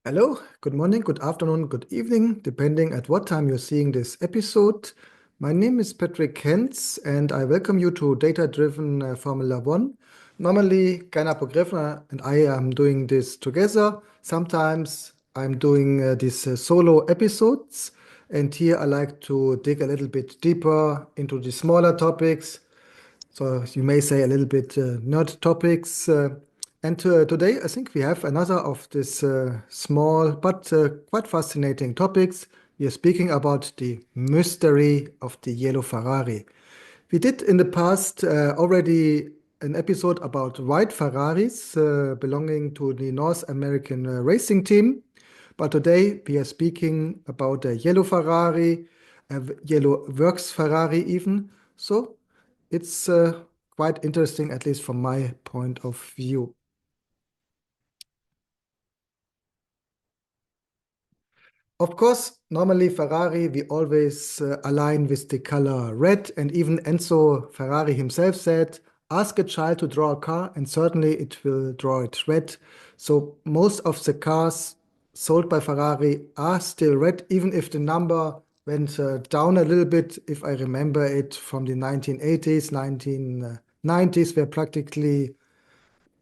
Hello, good morning, good afternoon, good evening, depending at what time you're seeing this episode. My name is Patrick Henz, and I welcome you to Data-Driven Formula One. Normally, Gainer Pogrebner and I am doing this together. Sometimes I'm doing these solo episodes, and here I like to dig a little bit deeper into the smaller topics, so you may say a little bit nerd topics. And today I think we have another of these small but quite fascinating topics. We are speaking about the mystery of the yellow Ferrari. We did in the past already an episode about white Ferraris belonging to the North American racing team. But today we are speaking about a yellow Ferrari, a yellow works Ferrari even. So it's quite interesting, at least from my point of view. Of course, normally Ferrari, we always align with the color red, and even Enzo Ferrari himself said, ask a child to draw a car, and certainly it will draw it red. So most of the cars sold by Ferrari are still red, even if the number went down a little bit, if I remember it from the 1980s, 1990s, where practically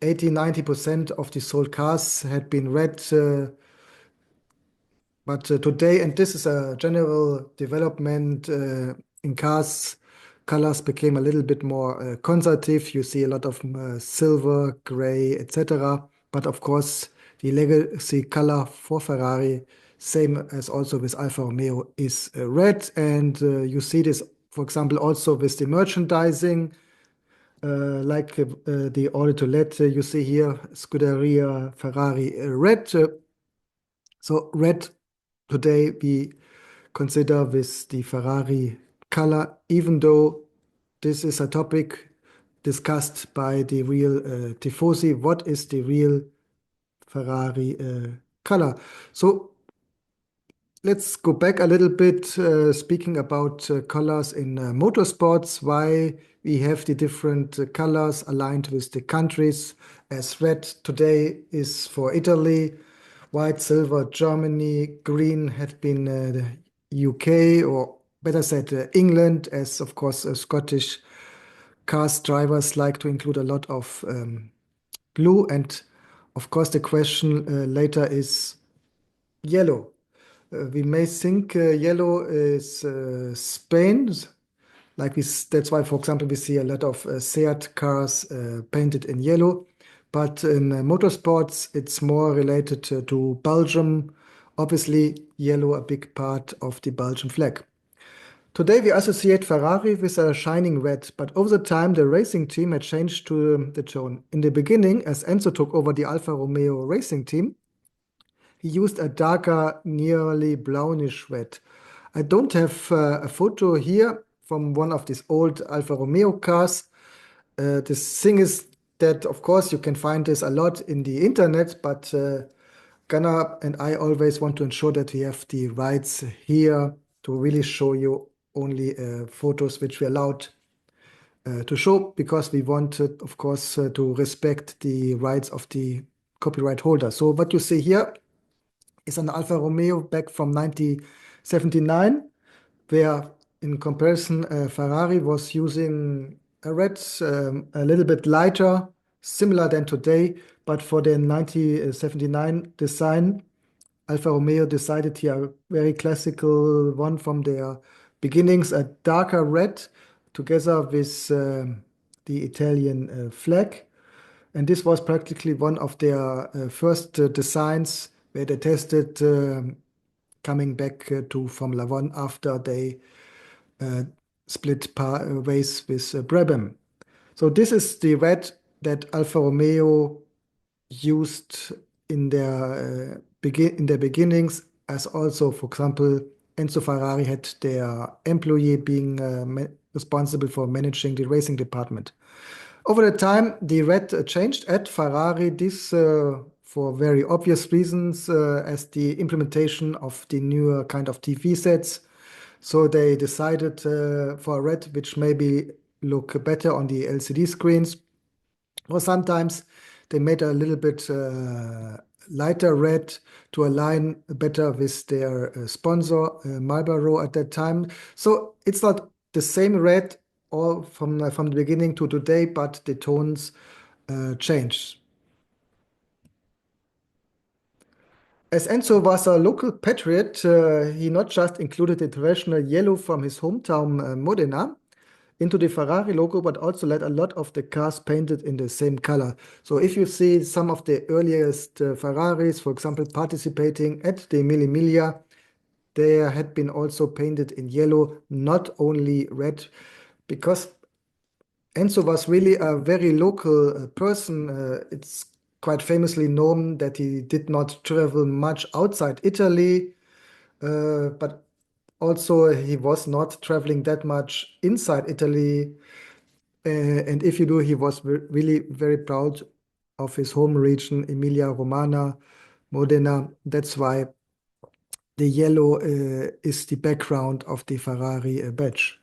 80–90% of the sold cars had been red. But today, and this is a general development in cars, colors became a little bit more conservative. You see a lot of silver, gray, etc. But of course, the legacy color for Ferrari, same as also with Alfa Romeo, is red. And you see this, for example, also with the merchandising, like the Eau de Toilette you see here, Scuderia Ferrari red. So red today we consider with the Ferrari color, even though this is a topic discussed by the real tifosi. What is the real Ferrari color? So let's go back a little bit, speaking about colors in motorsports, why we have the different colors aligned with the countries, as red today is for Italy, white, silver, Germany, green had been the UK, or better said, England, as of course Scottish cars drivers like to include a lot of blue. And of course, the question later is yellow. We may think yellow is Spain, that's why, for example, we see a lot of Seat cars painted in yellow. But in motorsports, it's more related to Belgium. Obviously, yellow a big part of the Belgian flag. Today, we associate Ferrari with a shining red, but over the time, the racing team had changed to the tone. In the beginning, as Enzo took over the Alfa Romeo racing team, he used a darker, nearly brownish red. I don't have a photo here from one of these old Alfa Romeo cars. The thing is that, of course, you can find this a lot in the internet, but Gunnar and I always want to ensure that we have the rights here to really show you only photos which we allowed to show, because we wanted, of course, to respect the rights of the copyright holder. So what you see here is an Alfa Romeo back from 1979, where in comparison, Ferrari was using a red, a little bit lighter, similar than today, but for the 1979 design, Alfa Romeo decided here a very classical one from their beginnings, a darker red, together with the Italian flag. And this was practically one of their first designs where they tested coming back to Formula One after they uh, split ways with Brabham. So this is the red that Alfa Romeo used in their beginnings, as also, for example, Enzo Ferrari had their employee being responsible for managing the racing department. Over the time, the red changed at Ferrari, this for very obvious reasons, as the implementation of the newer kind of TV sets. So they decided for a red which maybe look better on the LCD screens, or sometimes they made a little bit lighter red to align better with their sponsor, Marlboro at that time. So it's not the same red all from the beginning to today, but the tones changed. As Enzo was a local patriot, he not just included the traditional yellow from his hometown, Modena, into the Ferrari logo, but also let a lot of the cars painted in the same color. So if you see some of the earliest Ferraris, for example, participating at the Mille Miglia, they had been also painted in yellow, not only red, because Enzo was really a very local person. It's quite famously known that he did not travel much outside Italy, but also he was not traveling that much inside Italy. And if you do, he was really very proud of his home region, Emilia-Romagna, Modena. That's why the yellow is the background of the Ferrari badge.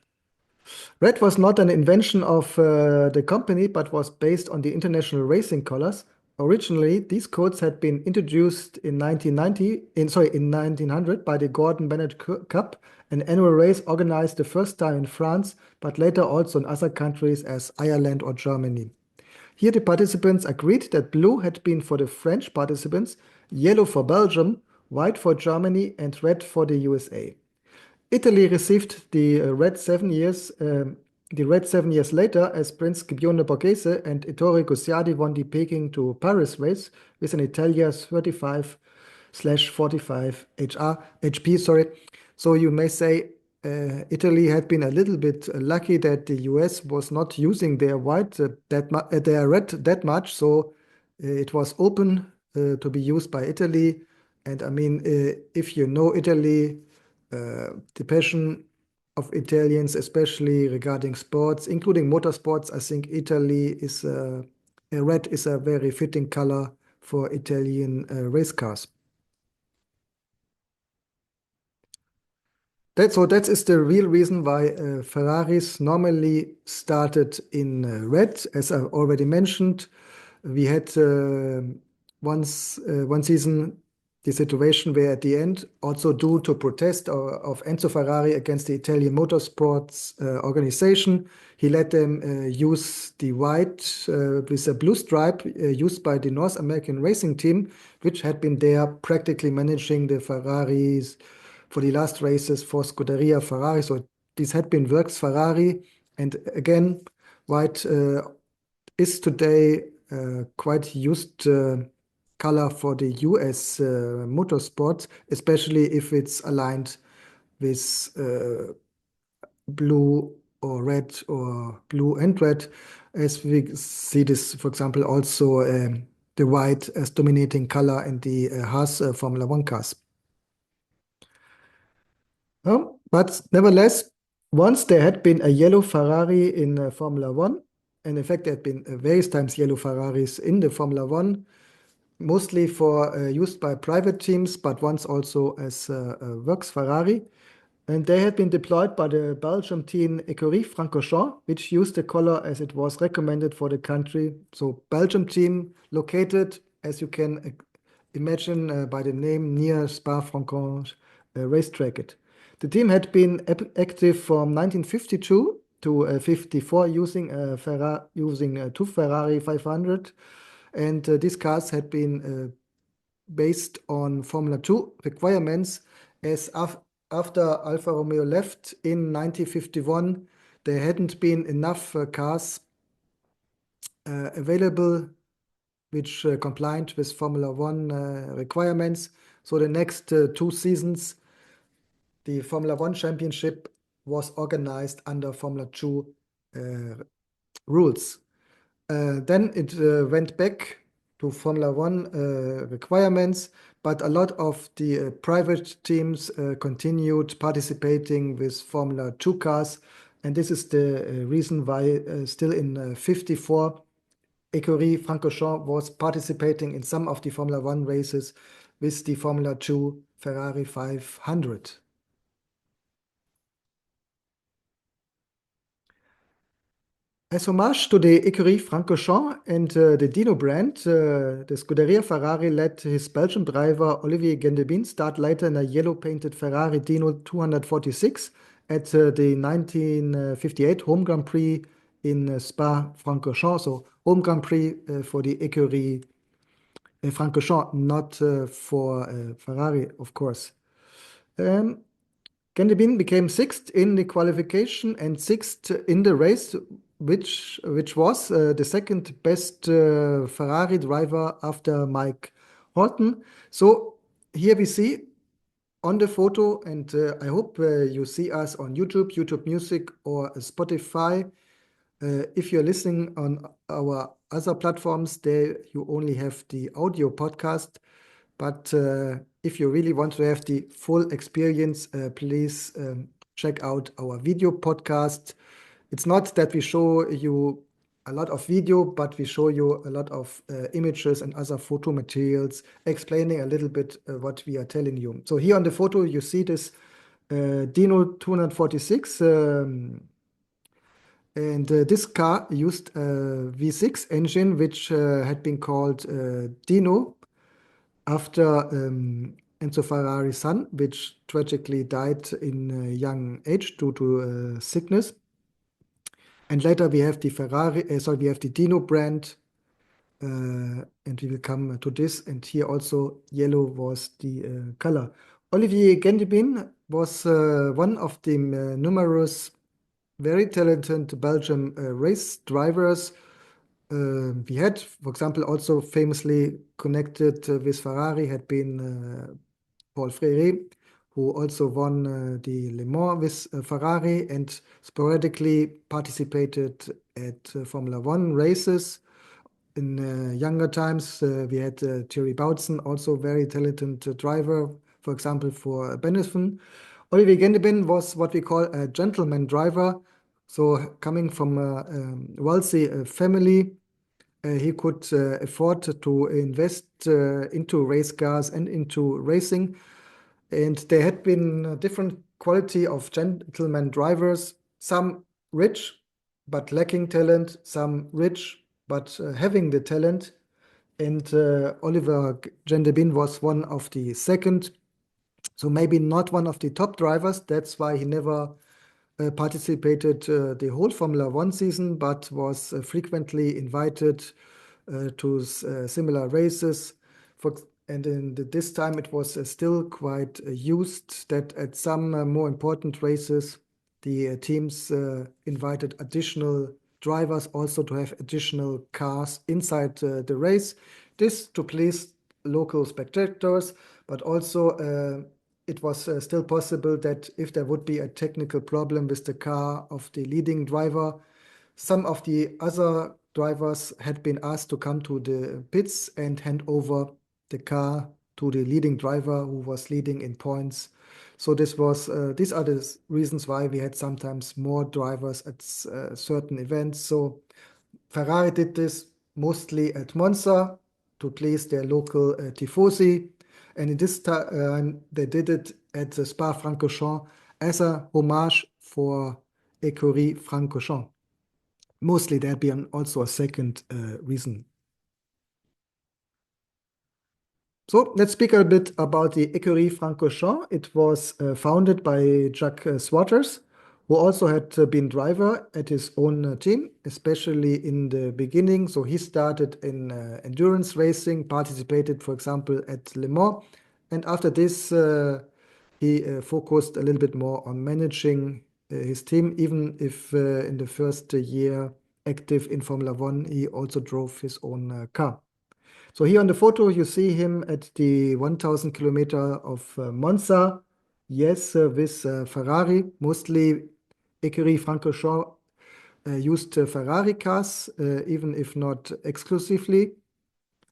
Red was not an invention of the company, but was based on the international racing colors. Originally, these codes had been introduced in 1900 by the Gordon Bennett Cup, an annual race organized the first time in France, but later also in other countries as Ireland or Germany. Here, the participants agreed that blue had been for the French participants, yellow for Belgium, white for Germany, and red for the USA. Italy received the red 7 years later as Prince Scipione Borghese and Ettore Guzzardi won the Peking to Paris race with an Italia 35/45 HP. Sorry. So you may say Italy had been a little bit lucky that the US was not using their their red that much, so it was open to be used by Italy. And I mean, if you know Italy, the passion of Italians, especially regarding sports, including motorsports, I think red is a very fitting color for Italian race cars. That is the real reason why Ferraris normally started in red, as I already mentioned. We had one season the situation where at the end, also due to protest of Enzo Ferrari against the Italian motorsports organization, he let them use the white with a blue stripe used by the North American racing team, which had been there practically managing the Ferraris for the last races for Scuderia Ferrari. So this had been Works Ferrari. And again, white is today quite used color for the US motorsports, especially if it's aligned with blue or red or blue and red, as we see this, for example, also the white as dominating color in the Haas Formula One cars. But nevertheless, once there had been a yellow Ferrari in Formula One, and in fact, there had been various times yellow Ferraris in the Formula One, mostly for used by private teams, but once also as works Ferrari. And they had been deployed by the Belgium team Ecurie Francorchamps, which used the color as it was recommended for the country. So Belgium team located, as you can imagine by the name, near Spa-Francorchamps racetrack. The team had been active from 1952 to 54 using two Ferrari 500. And these cars had been based on Formula 2 requirements, as after Alfa Romeo left in 1951, there hadn't been enough cars available which complied with Formula 1 requirements. So the next 2 seasons, the Formula 1 championship was organized under Formula 2 rules. Then it went back to Formula One requirements, but a lot of the private teams continued participating with Formula 2 cars. And this is the reason why still in 54, Ecurie Francorchamps was participating in some of the Formula 1 races with the Formula 2 Ferrari 500. As homage to the Ecurie Francorchamps and the Dino brand, the Scuderia Ferrari let his Belgian driver Olivier Gendebien start later in a yellow-painted Ferrari Dino 246 at the 1958 Home Grand Prix in Spa-Francorchamps. So Home Grand Prix for the Ecurie Francorchamps, not for Ferrari, of course. Um, Gendebien became sixth in the qualification and sixth in the race, which was the second best Ferrari driver after Mike Horton. So here we see on the photo, and I hope you see us on YouTube, YouTube Music, or Spotify. If you're listening on our other platforms, there you only have the audio podcast. But if you really want to have the full experience, please check out our video podcast. It's not that we show you a lot of video, but we show you a lot of images and other photo materials explaining a little bit what we are telling you. So here on the photo, you see this Dino 246. And this car used a V6 engine, which had been called Dino after Enzo Ferrari's son, which tragically died in a young age due to sickness. And later we have the we have the Dino brand, and we will come to this. And here also yellow was the color. Olivier Gendebien was one of the numerous very talented Belgian race drivers. We had, for example, also famously connected with Ferrari had been Paul Freire, who also won the Le Mans with Ferrari and sporadically participated at Formula One races. In younger times, we had Thierry Boutsen, also very talented driver, for example, for Benetton. Olivier Gendebien was what we call a gentleman driver. So coming from a wealthy family, he could afford to invest into race cars and into racing. And there had been a different quality of gentleman drivers, some rich but lacking talent, some rich but having the talent. And Oliver Gendebien was one of the second, so maybe not one of the top drivers. That's why he never participated the whole Formula One season, but was frequently invited to similar races. And this time it was still quite used that at some more important races, the teams invited additional drivers also to have additional cars inside the race. This to please local spectators, but also it was still possible that if there would be a technical problem with the car of the leading driver, some of the other drivers had been asked to come to the pits and hand over the car to the leading driver who was leading in points. So these are the reasons why we had sometimes more drivers at certain events. So Ferrari did this mostly at Monza to please their local tifosi. And in this time, they did it at the Spa-Francorchamps as a homage for Ecurie Francorchamps. Mostly there'd be also a second reason. So let's speak a bit about the Ecurie Francorchamps. It was founded by Jacques Swatters, who also had been driver at his own team, especially in the beginning. So he started in endurance racing, participated, for example, at Le Mans. And after this, he focused a little bit more on managing his team, even if in the first year active in Formula One, he also drove his own car. So here on the photo, you see him at the 1,000 kilometer of Monza. Yes, with Ferrari, mostly Ecurie Francorchamps used Ferrari cars, even if not exclusively.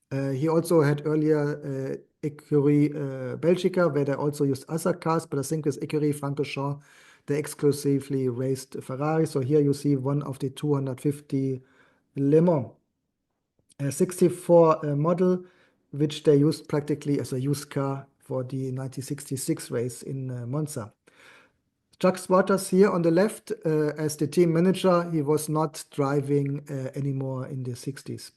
He also had earlier Ecurie Belgica, where they also used other cars, but I think with Ecurie Francorchamps, they exclusively raced Ferrari. So here you see one of the 250 Le Mans. 64 model, which they used practically as a used car for the 1966 race in Monza. Jacques Waters here on the left, as the team manager, he was not driving anymore in the 60s.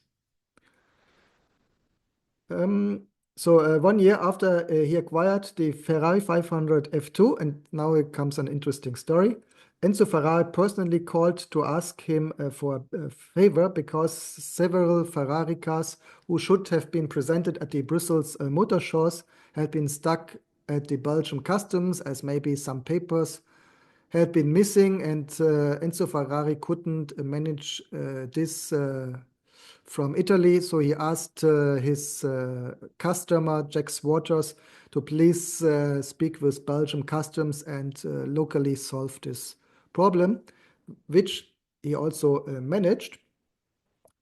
Um, so 1 year after he acquired the Ferrari 500 F2, and now it comes an interesting story. Enzo Ferrari personally called to ask him for a favor because several Ferrari cars who should have been presented at the Brussels motor shows had been stuck at the Belgian customs, as maybe some papers had been missing, and Enzo Ferrari couldn't manage this from Italy. So he asked his customer, Jacques Waters, to please speak with Belgium customs and locally solve this problem, which he also managed.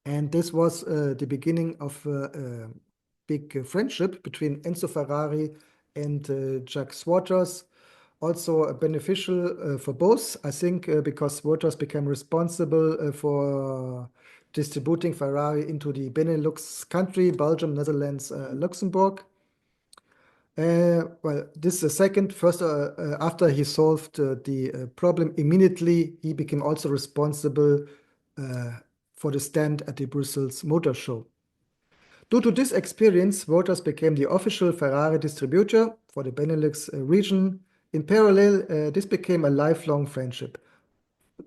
And this was the beginning of a big friendship between Enzo Ferrari and Jacques Waters. Also beneficial for both, I think, because Waters became responsible for distributing Ferrari into the Benelux country, Belgium, Netherlands, Luxembourg. Well, this is the second. First, after he solved the problem, immediately he became also responsible for the stand at the Brussels Motor Show. Due to this experience, Waters became the official Ferrari distributor for the Benelux region. In parallel, this became a lifelong friendship.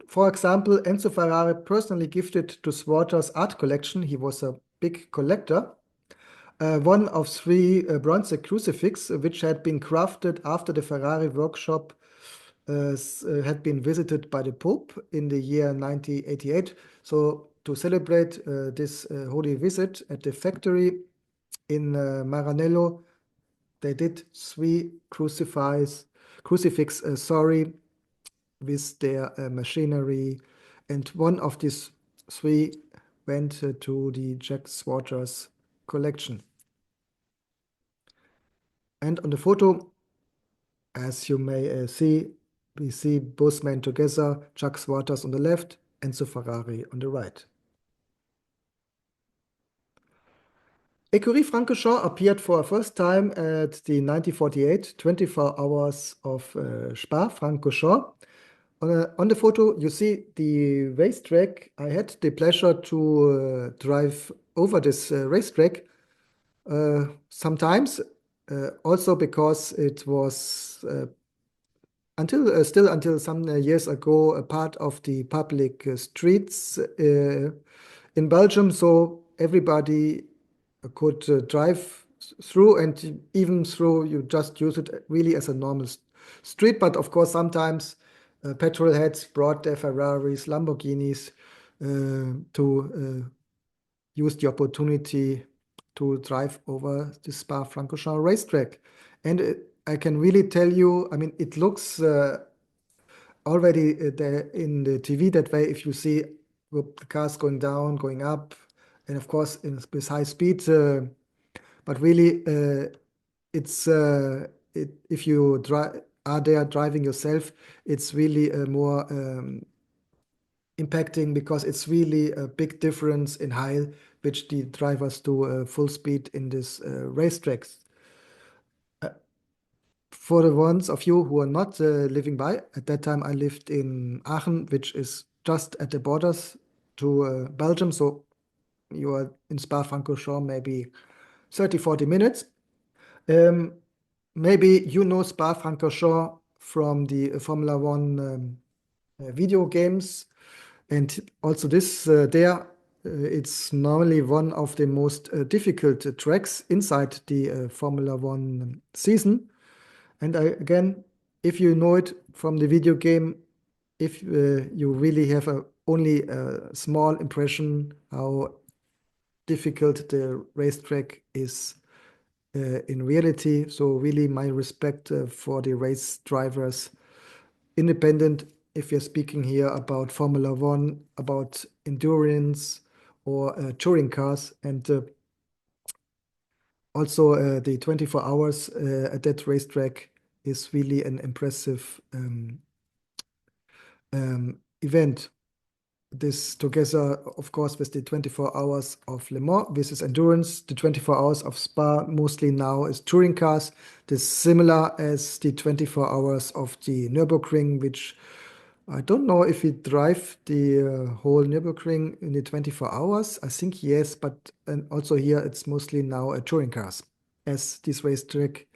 For example, Enzo Ferrari personally gifted to Waters' art collection, he was a big collector, one of three bronze crucifix, which had been crafted after the Ferrari workshop had been visited by the Pope in the year 1988. So to celebrate this holy visit at the factory in Maranello, they did three crucifix, with their machinery, and one of these three went to the Jacques Waters collection. And on the photo, as you may see, we see both men together, Jacques Waters on the left, Enzo Ferrari on the right. Ecurie Francorchamps appeared for the first time at the 1948 24 Hours of Spa-Francorchamps. On the photo, you see the racetrack. I had the pleasure to drive over this racetrack sometimes, also because it was until some years ago a part of the public streets in Belgium. So everybody could drive through, and even through, you just use it really as a normal street. But of course, sometimes petrol heads brought their Ferraris, Lamborghinis to use the opportunity to drive over the Spa-Francorchamps racetrack. And I can really tell you, I mean, it looks already there in the TV that way. If you see the cars going down, going up, and of course with high speed, but really it's if you are there driving yourself, it's really more impacting, because it's really a big difference in height which the drivers do full speed in this racetracks. For the ones of you who are not living by, at that time I lived in Aachen, which is just at the borders to Belgium. So you are in Spa-Francorchamps maybe 30, 40 minutes. Maybe you know Spa-Francorchamps from the Formula One video games. And also this it's normally one of the most difficult tracks inside the Formula One season. And again, if you know it from the video game, if you really have only a small impression how difficult the racetrack is in reality. So really my respect for the race drivers, independent if you're speaking here about Formula One, about endurance or touring cars. And also the 24 hours at that racetrack is really an impressive event. this together, of course, with the 24 hours of Le Mans. This is endurance. The 24 hours of Spa mostly now is touring cars. This is similar as the 24 hours of the Nürburgring, which I don't know if we drive the whole Nürburgring in the 24 hours. I think yes, but and also here it's mostly now touring cars, as this racetrack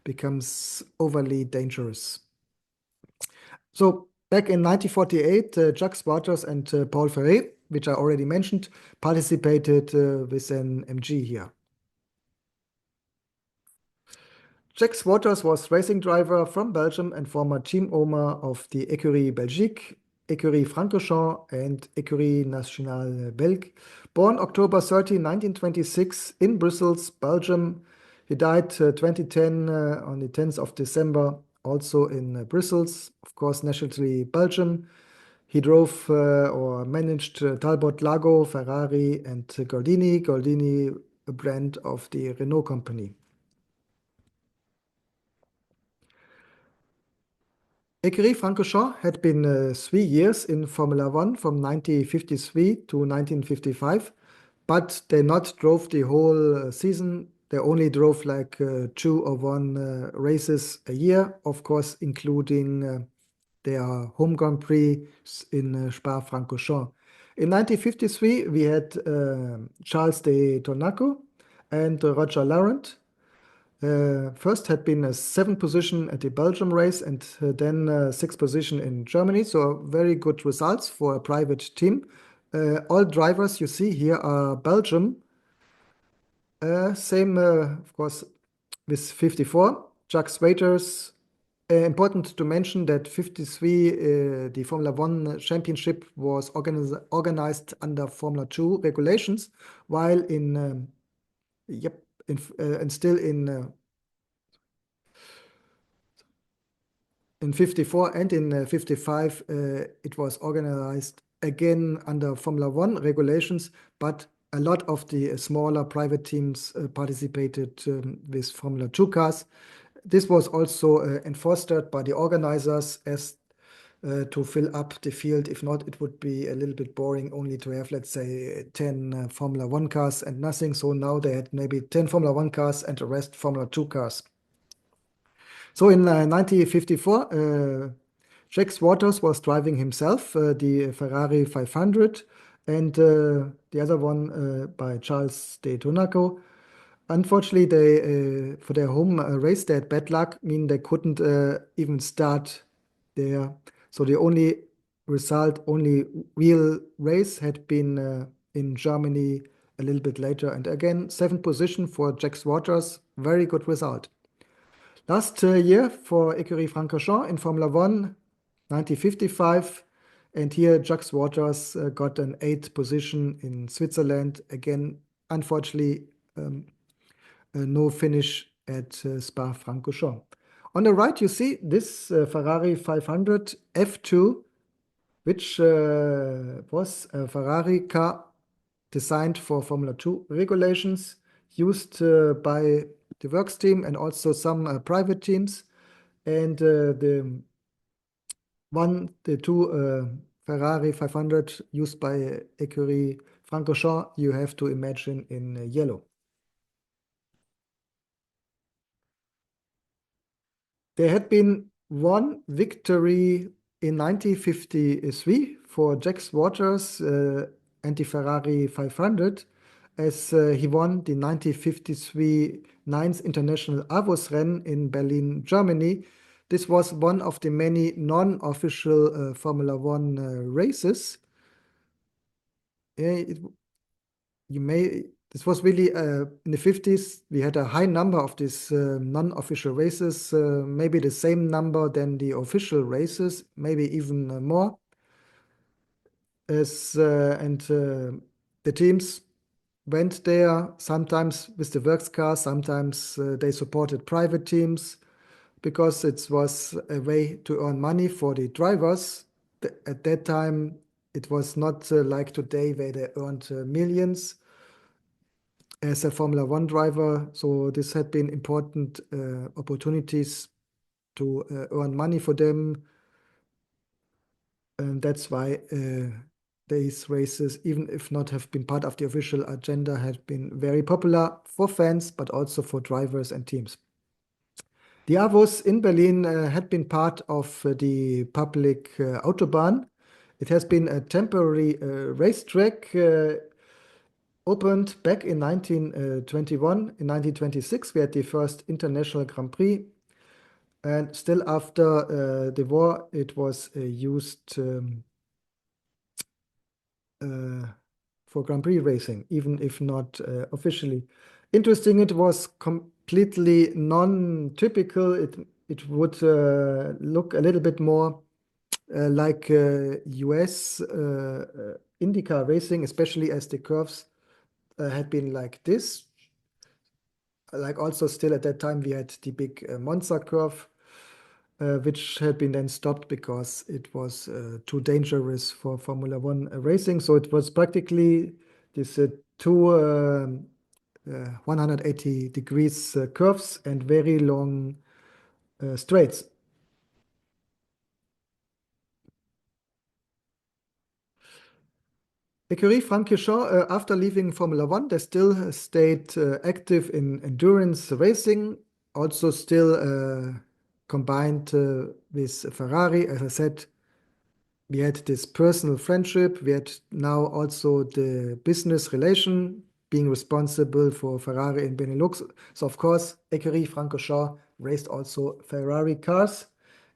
becomes overly dangerous. So back in 1948, Jacques Wouters and Paul Ferré, which I already mentioned, participated with an MG here. Jacques Wouters was racing driver from Belgium and former team owner of the Écurie Belgique, Ecurie Francorchamps, and Écurie Nationale Belge. Born October 30, 1926 in Brussels, Belgium. He died 2010 on the 10th of December, also in Brussels, of course, nationally Belgium. He drove or managed Talbot Lago, Ferrari, and Gordini. Gordini, a brand of the Renault company. Écurie Francorchamps had been 3 years in Formula One from 1953 to 1955, but they not drove the whole season. They only drove like 2 or 1 races a year, of course, including their home Grand Prix in Spa-Francorchamps. In 1953, we had Charles de Tonaco and Roger Larrant. First had been a 7th position at the Belgium race and then 6th position in Germany. So very good results for a private team. All drivers you see here are Belgium. Same, of course, with 54. Jacques Wouters. Important to mention that 53, the Formula One championship was organized under Formula 2 regulations, while and still in 54 and in 55, it was organized again under Formula One regulations, but a lot of the smaller private teams participated with Formula 2 cars. This was also enforced by the organizers as to fill up the field. If not, it would be a little bit boring only to have, let's say, 10 Formula 1 cars and nothing. So now they had maybe 10 Formula 1 cars and the rest Formula 2 cars. So in 1954, Jacques Wouters was driving himself the Ferrari 500 and the other one by Charles de Tonaco. Unfortunately, they for their home race, they had bad luck, meaning they couldn't even start there. So the only real race had been in Germany a little bit later. And again, 7th position for Jacques Wouters, very good result. Last year for Écurie Francorchamps in Formula One, 1955. And here Jacques Wouters got an 8th position in Switzerland. Again, unfortunately, no finish at Spa-Francorchamps. On the right, you see this Ferrari 500 F2, which was a Ferrari car designed for Formula 2 regulations, used by the works team and also some private teams. And the two Ferrari 500 used by Écurie Francorchamps, you have to imagine in yellow. There had been one victory in 1953 for Jacques Wouters and the Ferrari 500, as he won the 1953 9th International Avus-Rennen in Berlin, Germany. This was one of the many non-official Formula One races. This was really in the 50s, we had a high number of these non-official races, maybe the same number than the official races, maybe even more. The teams went there sometimes with the works car, sometimes they supported private teams because it was a way to earn money for the drivers. At that time, it was not like today where they earned millions as a Formula One driver. So this had been important opportunities to earn money for them. And that's why these races, even if not have been part of the official agenda, had been very popular for fans, but also for drivers and teams. The Avus in Berlin had been part of the public Autobahn. It has been a temporary racetrack opened back in 1921. In 1926, we had the first International Grand Prix. And still after the war, it was used for Grand Prix racing, even if not officially. Interesting, it was completely non-typical. It would look a little bit more like US IndyCar racing, especially as the curves had been like this. Like also still at that time, we had the big Monza curve, which had been then stopped because it was too dangerous for Formula One racing. So it was practically this two 180 degrees curves and very long straights. Ecurie Francorchamps, after leaving Formula One, they still stayed active in endurance racing, also still combined with Ferrari. As I said, we had this personal friendship. We had now also the business relation, being responsible for Ferrari in Benelux. So, of course, Ecurie Francorchamps raced also Ferrari cars.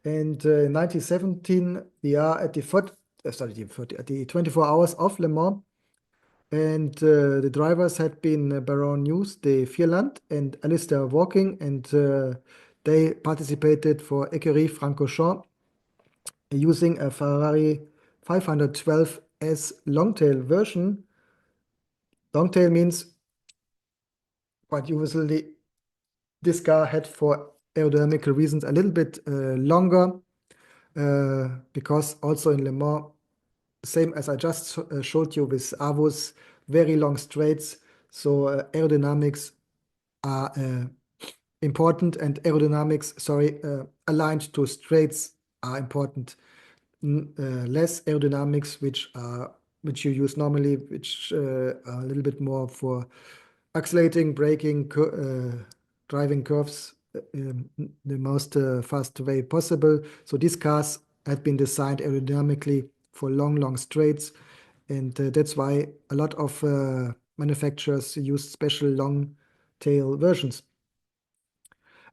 And in 1917, we are at at the 24 hours of Le Mans. And the drivers had been Baron News de Vierland and Alistair Walking, and they participated for Ecurie Francorchamps using a Ferrari 512S longtail version. Longtail means quite usually this car had, for aerodynamical reasons, a little bit longer because also in Le Mans, same as I just showed you with Avus, very long straights. So aerodynamics are important, and aligned to straights are important. Less aerodynamics, which you use normally, which are a little bit more for accelerating, braking, driving curves the most fast way possible. So these cars had been designed aerodynamically for long straights, and that's why a lot of manufacturers use special long tail versions.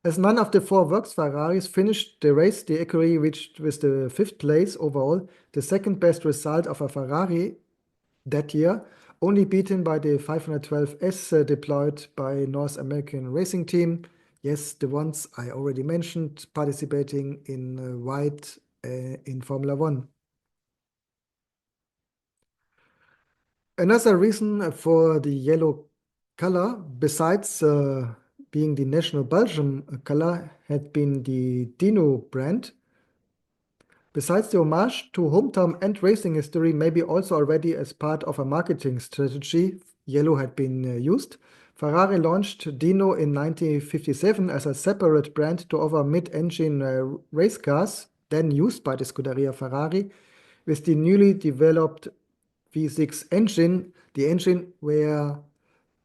As none of the four works Ferraris finished the race, the Ecurie reached with the 5th place overall, the second best result of a Ferrari that year, only beaten by the 512S deployed by North American Racing Team. Yes, the ones I already mentioned, participating in white in Formula One. Another reason for the yellow color, besides being the national Belgium color, had been the Dino brand. Besides the homage to hometown and racing history, maybe also already as part of a marketing strategy, yellow had been used. Ferrari launched Dino in 1957 as a separate brand to offer mid-engine race cars, then used by the Scuderia Ferrari, with the newly developed V6 engine, the engine where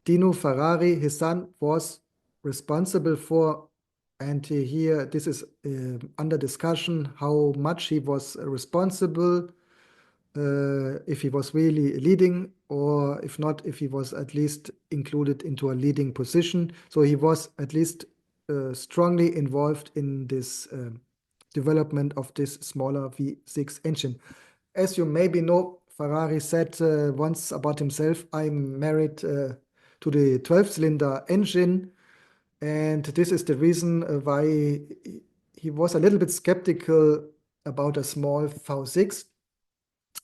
Dino Ferrari, his son, was responsible for. And here, this is under discussion how much he was responsible, if he was really leading, or if not, if he was at least included into a leading position. So he was at least strongly involved in this development of this smaller V6 engine. As you maybe know, Ferrari said once about himself, I'm married to the 12-cylinder engine. And this is the reason why he was a little bit skeptical about a small V6.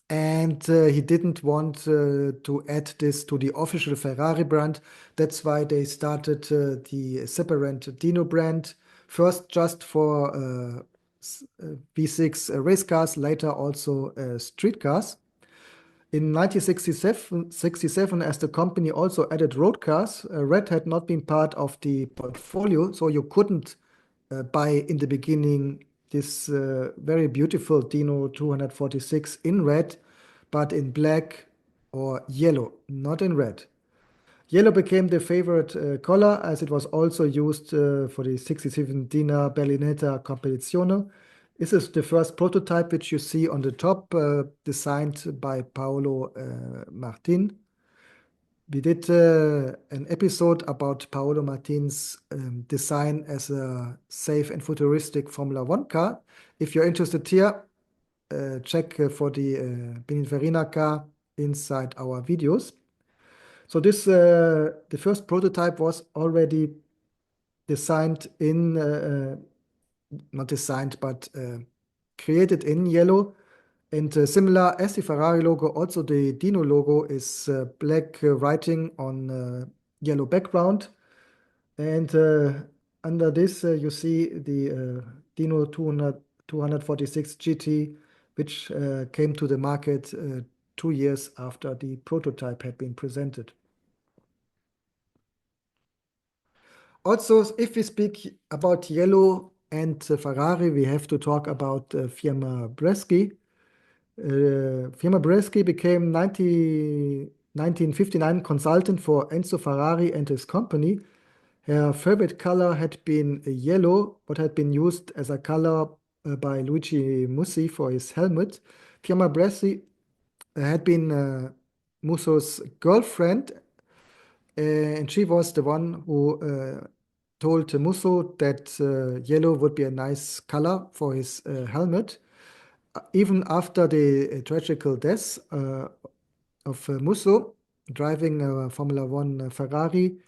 And he didn't want to add this to the official Ferrari brand. That's why they started the separate Dino brand, first just for V6 race cars, later also street cars. In 1967, as the company also added road cars, red had not been part of the portfolio, so you couldn't buy in the beginning this very beautiful Dino 246 in red. but in black or yellow, not in red. Yellow became the favorite color as it was also used for the 67 Dina Berlinetta Competizione. This is the first prototype which you see on the top, designed by Paolo Martin. We did an episode about Paolo Martin's design as a safe and futuristic Formula One car. If you're interested here, check for the Pininfarina car inside our videos. So this the first prototype was already designed in not designed but created in yellow, and similar as the Ferrari logo, also the Dino logo is black writing on yellow background, and under this you see the Dino 246 GT, which came to the market 2 years after the prototype had been presented. Also, if we speak about yellow and Ferrari, we have to talk about Firma Bresci. Firma Bresci became 1959 consultant for Enzo Ferrari and his company. Her favorite color had been yellow, what had been used as a color by Luigi Mussi for his helmet. Firma Bresci had been Musso's girlfriend, and she was the one who told Musso that yellow would be a nice color for his helmet. Even after the tragical death of Musso driving a Formula One Ferrari,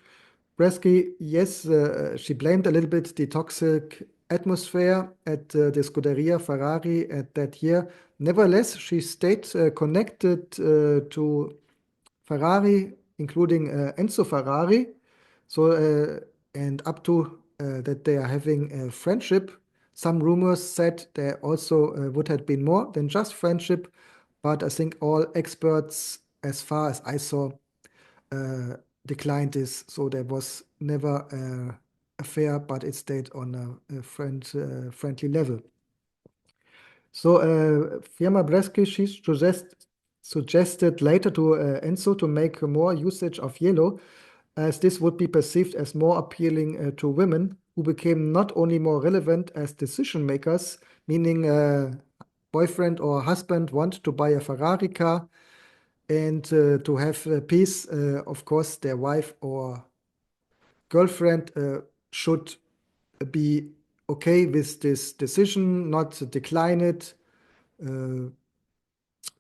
Bresci, yes, she blamed a little bit the toxic atmosphere at the Scuderia Ferrari at that year. Nevertheless, she stayed connected to Ferrari, including Enzo Ferrari. So, and up to that they are having a friendship. Some rumors said there also would have been more than just friendship, but I think all experts, as far as I saw, declined this. So there was never an affair, but it stayed on a friendly level. So Firma Bresci, she suggested later to Enzo to make more usage of yellow, as this would be perceived as more appealing to women who became not only more relevant as decision makers, meaning boyfriend or husband want to buy a Ferrari car, and to have peace, of course, their wife or girlfriend should be okay with this decision, not decline it.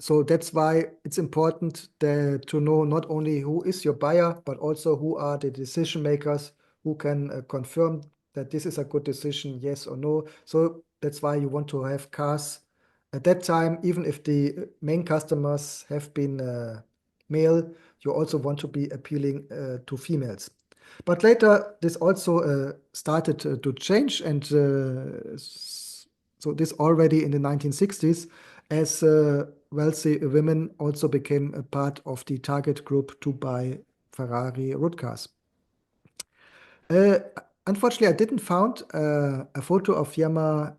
So that's why it's important to know not only who is your buyer, but also who are the decision makers who can confirm that this is a good decision, yes or no. So that's why you want to have cars at that time, even if the main customers have been male, you also want to be appealing to females. But later, this also started to change, and so this already in the 1960s, as wealthy women also became a part of the target group to buy Ferrari road cars. Uh, Unfortunately, I didn't find a photo of Yamaha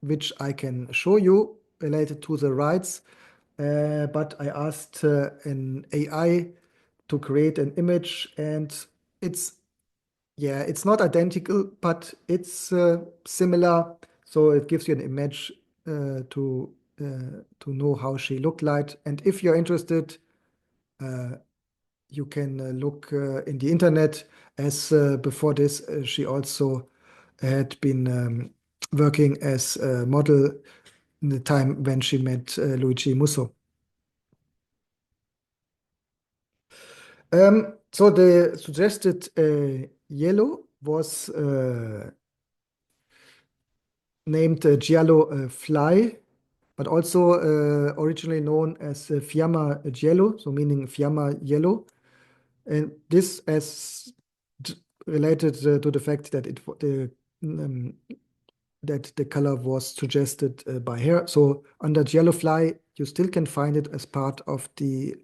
which I can show you related to the rides, but I asked an AI to create an image, and it's yeah, it's not identical, but it's similar. So it gives you an image to know how she looked like. And if you're interested, uh, you can look in the internet. As before this, she also had been working as a model in the time when she met Luigi Musso. So the suggested yellow was named Giallo Fly, but also originally known as Fiamma Giallo, so meaning Fiamma Yellow. And this as related to the fact that that the color was suggested by her. So under Giallo Fly, you still can find it as part of the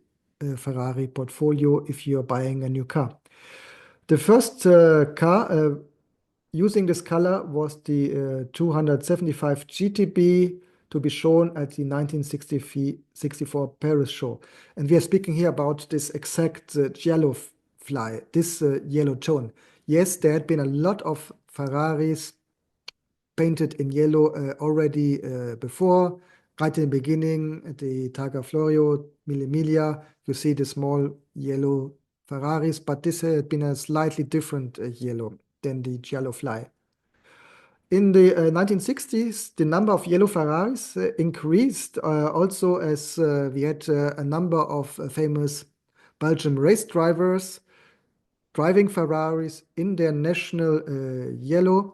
Ferrari portfolio if you're buying a new car. The first car using this color was the 275 GTB to be shown at the 1964 Paris show. And we are speaking here about this exact yellow fly, this yellow tone. Yes, there had been a lot of Ferraris painted in yellow already before. Right in the beginning, at the Targa Florio, Mille Miglia, you see the small yellow Ferraris, but this had been a slightly different yellow than the Giallo fly. In the 1960s, the number of yellow Ferraris increased also as we had a number of famous Belgian race drivers driving Ferraris in their national yellow,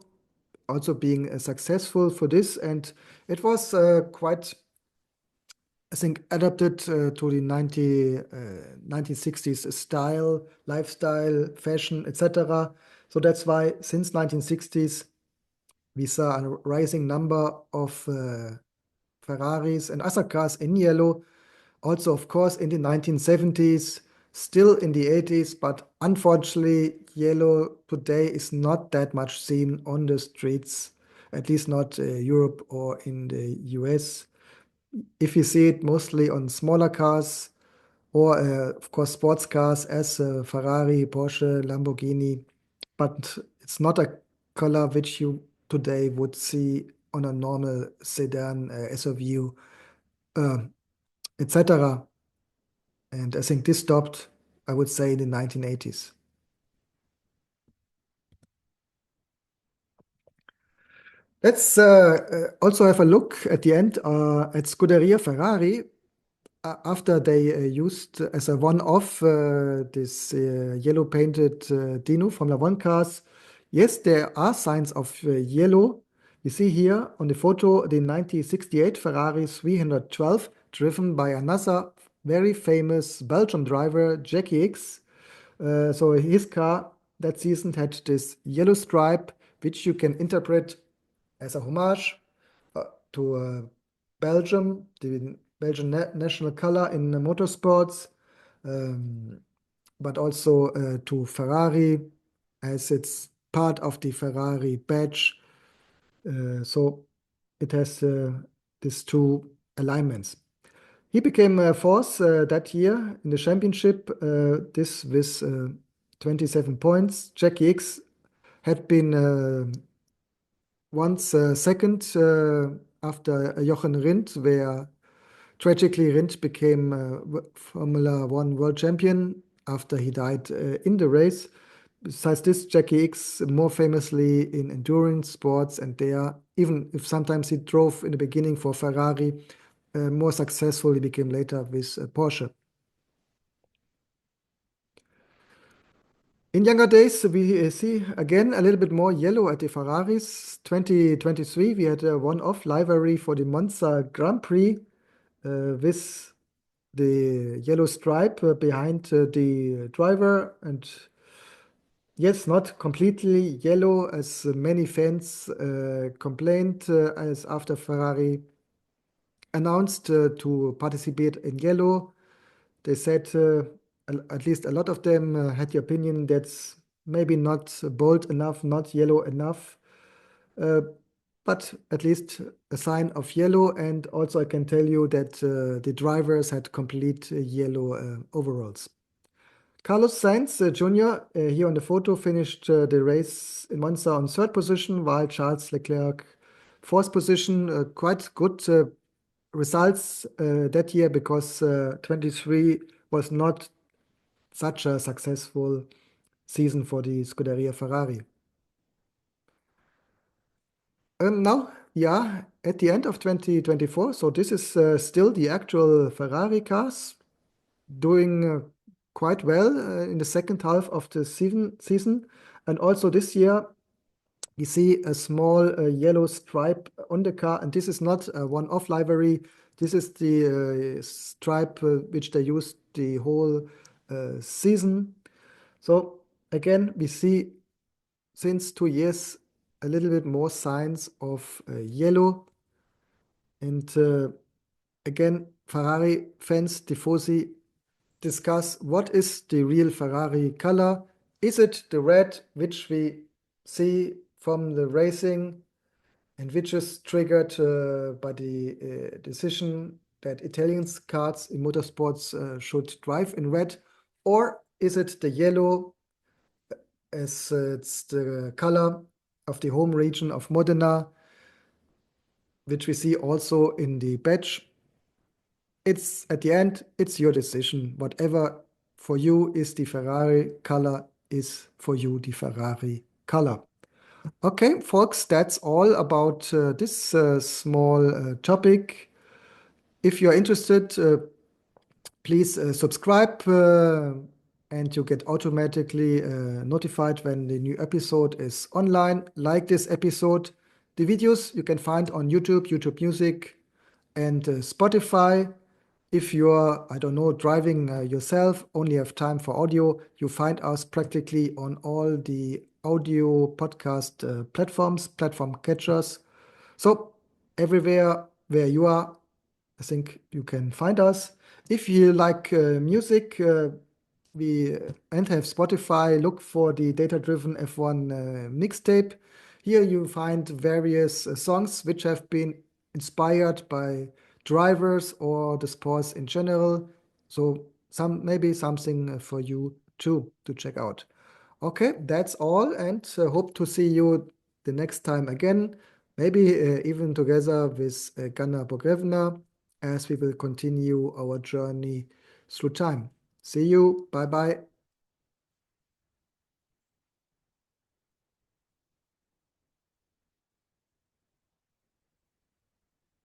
also being successful for this. And it was quite, I think, adapted to the 1960s style, lifestyle, fashion, etc. So that's why since 1960s, we saw a rising number of Ferraris and other cars in yellow. Also, of course, in the 1970s, still in the 80s, but unfortunately, yellow today is not that much seen on the streets, at least not Europe or in the US. If you see it mostly on smaller cars or, of course, sports cars as Ferrari, Porsche, Lamborghini, but it's not a color which you today would see on a normal sedan, SUV, etc. And I think this stopped, I would say, in the 1980s. Let's also have a look at the end at Scuderia Ferrari. After they used as a one-off this yellow painted Dino Formula One cars, yes, there are signs of yellow. You see here on the photo the 1968 Ferrari 312, driven by another very famous Belgian driver, Jackie X. So his car that season had this yellow stripe, which you can interpret as a homage to Belgium, the Belgian national color in motorsports, um, but also to Ferrari, as it's part of the Ferrari badge. So it has these two alignments. He became fourth that year in the championship, this with 27 points. Jackie X had been once second after Jochen Rindt, where tragically Rindt became Formula One world champion after he died in the race. Besides this, Jackie X more famously in endurance sports, and there, even if sometimes he drove in the beginning for Ferrari, more successful he became later with Porsche. In younger days, we see again a little bit more yellow at the Ferraris. 2023, we had a one-off livery for the Monza Grand Prix with the yellow stripe behind the driver. And yes, not completely yellow, as many fans complained as after Ferrari announced to participate in yellow. They said, at least a lot of them had the opinion that's maybe not bold enough, not yellow enough, uh, but at least a sign of yellow. And also, I can tell you that the drivers had complete yellow overalls. Carlos Sainz Jr., here on the photo, finished the race in Monza on third position, while Charles Leclerc fourth position. Quite good results that year because 23 was not such a successful season for the Scuderia Ferrari. Now, yeah, at the end of 2024, so this is still the actual Ferrari cars doing quite well in the second half of the season. And also this year, we see a small yellow stripe on the car, and this is not a one-off livery. This is the stripe which they used the whole season. So again, we see since 2 years a little bit more signs of yellow. And again, Ferrari fans, Tifosi, discuss what is the real Ferrari color. Is it the red which we see from the racing and which is triggered by the decision that Italian cars in motorsports should drive in red, or is it the yellow as it's the color of the home region of Modena, which we see also in the badge? It's at the end, it's your decision. Whatever for you is the Ferrari color is for you the Ferrari color. Okay, folks, that's all about this small topic. If you're interested, please subscribe and you get automatically notified when the new episode is online. Like this episode. The videos you can find on YouTube, YouTube Music, and Spotify. If you're, I don't know, driving yourself, only have time for audio, you find us practically on all the audio podcast platforms, platform catchers. So everywhere where you are, I think you can find us. If you like music, we and have Spotify, look for the Data-Driven F1 mixtape. Here you find various songs which have been inspired by drivers or the sports in general. So maybe something for you too to check out. Okay, that's all, and hope to see you the next time again. Maybe even together with Ganna Bogrevna, as we will continue our journey through time. See you. Bye bye.